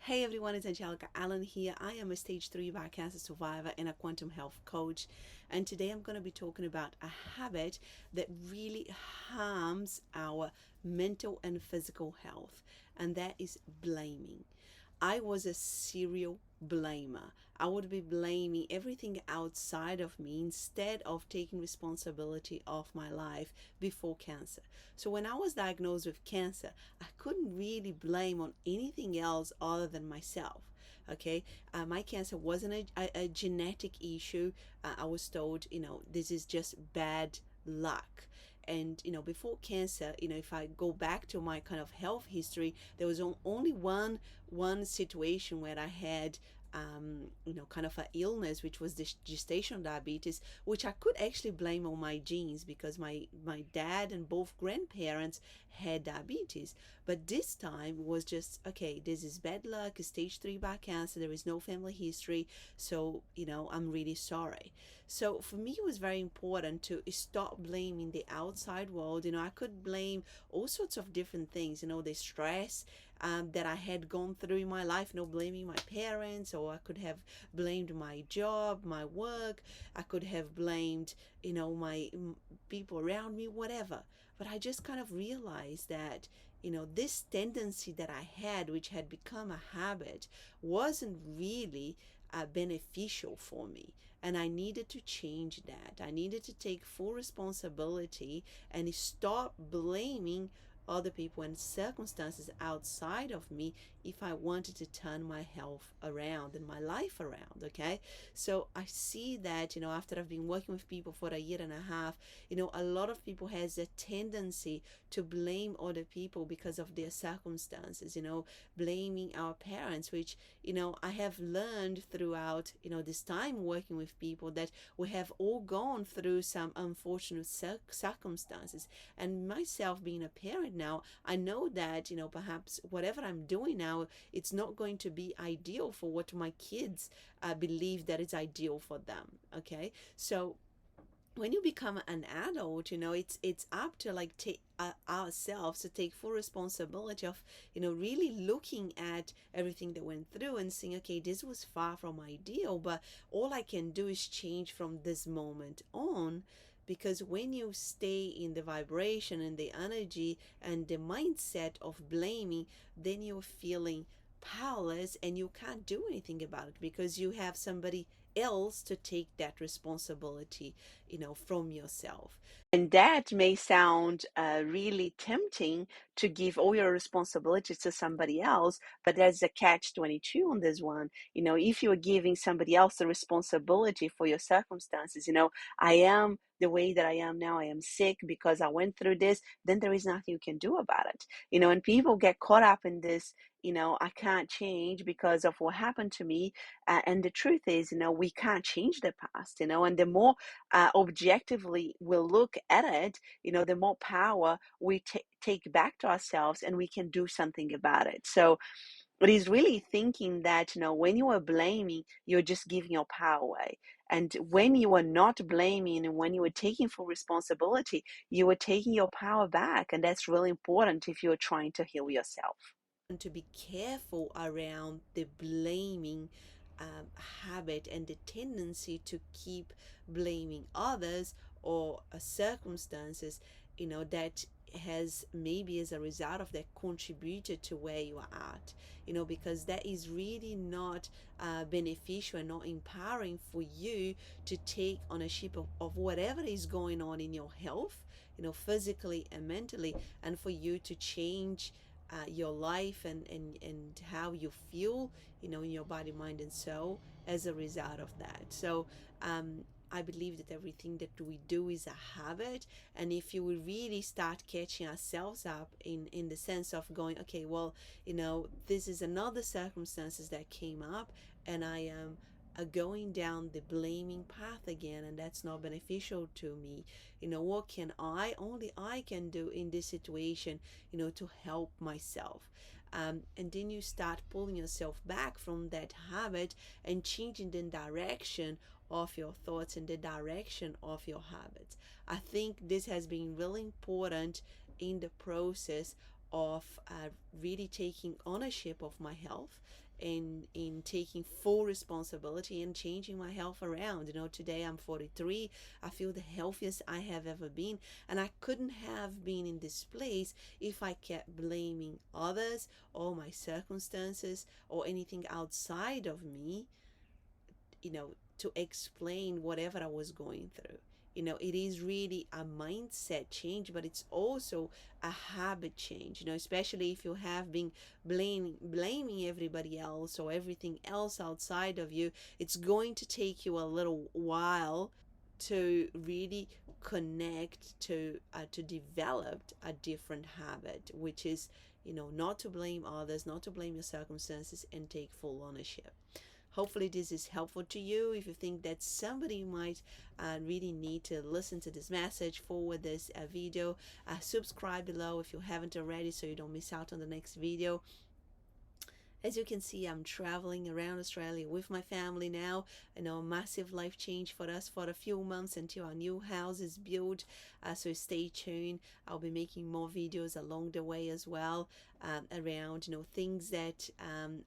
Hey everyone, it's 𝗕𝗢𝗢𝗓𝗖𝗓 here. I am a stage 3 bowel cancer survivor and a quantum health coach. And today I'm going to be talking about a habit that really harms our mental and physical health, and that is blaming. I was a serial blamer. I would be blaming everything outside of me instead of taking responsibility of my life before cancer. So when I was diagnosed with cancer, I couldn't really blame on anything else other than myself. Okay, my cancer wasn't a genetic issue. I was told, this is just bad luck. And before cancer, if I go back to my kind of health history, there was only one situation where I had kind of an illness, which was this gestational diabetes, which I could actually blame on my genes because my dad and both grandparents had diabetes. But this time was just, okay, this is bad luck, stage 3 bowel cancer, there is no family history, so I'm really sorry. So for me, it was very important to stop blaming the outside world. I could blame all sorts of different things, the stress that I had gone through in my life, blaming my parents, or I could have blamed my job, my work, I could have blamed, my people around me, whatever. But I just kind of realized that, this tendency that I had, which had become a habit, wasn't really beneficial for me. And I needed to change that. I needed to take full responsibility and stop blaming other people and circumstances outside of me if I wanted to turn my health around and my life around. Okay, so I see that after I've been working with people for 1.5 years, a lot of people has a tendency to blame other people because of their circumstances, blaming our parents, which I have learned throughout this time working with people that we have all gone through some unfortunate circumstances. And myself being a parent now, I know that perhaps whatever I'm doing now, it's not going to be ideal for what my kids believe that is ideal for them. Okay, so when you become an adult, it's up to ourselves to take full responsibility of really looking at everything that went through and saying, okay, this was far from ideal, but all I can do is change from this moment on. Because when you stay in the vibration and the energy and the mindset of blaming, then you're feeling powerless and you can't do anything about it because you have somebody else to take that responsibility from yourself. And that may sound really tempting to give all your responsibilities to somebody else, but there's a catch-22 on this one. If you're giving somebody else the responsibility for your circumstances, I am the way that I am now, I am sick because I went through this, then there is nothing you can do about it. And people get caught up in this, I can't change because of what happened to me. And the truth is, we can't change the past, and the more objectively we look at it, the more power we take back to ourselves and we can do something about it. So it is really thinking that, when you are blaming, you're just giving your power away. And when you are not blaming and when you are taking full responsibility, you are taking your power back. And that's really important if you're trying to heal yourself. And to be careful around the blaming habit and the tendency to keep blaming others or circumstances, that has maybe as a result of that contributed to where you are at, because that is really not beneficial and not empowering for you to take ownership of whatever is going on in your health, physically and mentally, and for you to change your life and how you feel, in your body, mind, and soul as a result of that. So I believe that everything that we do is a habit, and if you will really start catching ourselves up in the sense of going, okay, well, this is another circumstances that came up, and I am going down the blaming path again, and that's not beneficial to me. What can only I can do in this situation, to help myself. And then you start pulling yourself back from that habit and changing the direction of your thoughts and the direction of your habits. I think this has been really important in the process of really taking ownership of my health, in taking full responsibility and changing my health around. Today I'm 43. I feel the healthiest I have ever been, and I couldn't have been in this place if I kept blaming others or my circumstances or anything outside of me, to explain whatever I was going through. It is really a mindset change, but it's also a habit change, especially if you have been blaming everybody else or everything else outside of you. It's going to take you a little while to really connect to develop a different habit, which is, not to blame others, not to blame your circumstances, and take full ownership. Hopefully this is helpful to you. If you think that somebody might really need to listen to this message, forward this video. Subscribe below if you haven't already, so you don't miss out on the next video. As you can see, I'm traveling around Australia with my family now. A massive life change for us for a few months until our new house is built. So stay tuned. I'll be making more videos along the way as well, around things that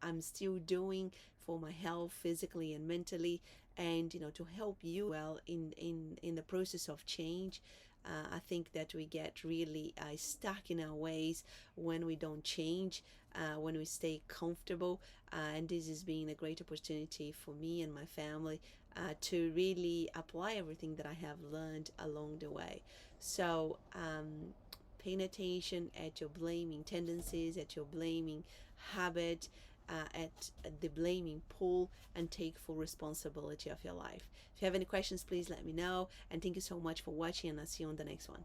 I'm still doing for my health, physically and mentally, and to help you well in the process of change. I think that we get really stuck in our ways when we don't change, when we stay comfortable, and this has been a great opportunity for me and my family to really apply everything that I have learned along the way. So paying attention at your blaming tendencies, at your blaming habit, at the blaming pool, and take full responsibility of your life. If you have any questions, please let me know, and thank you so much for watching, and I'll see you on the next one.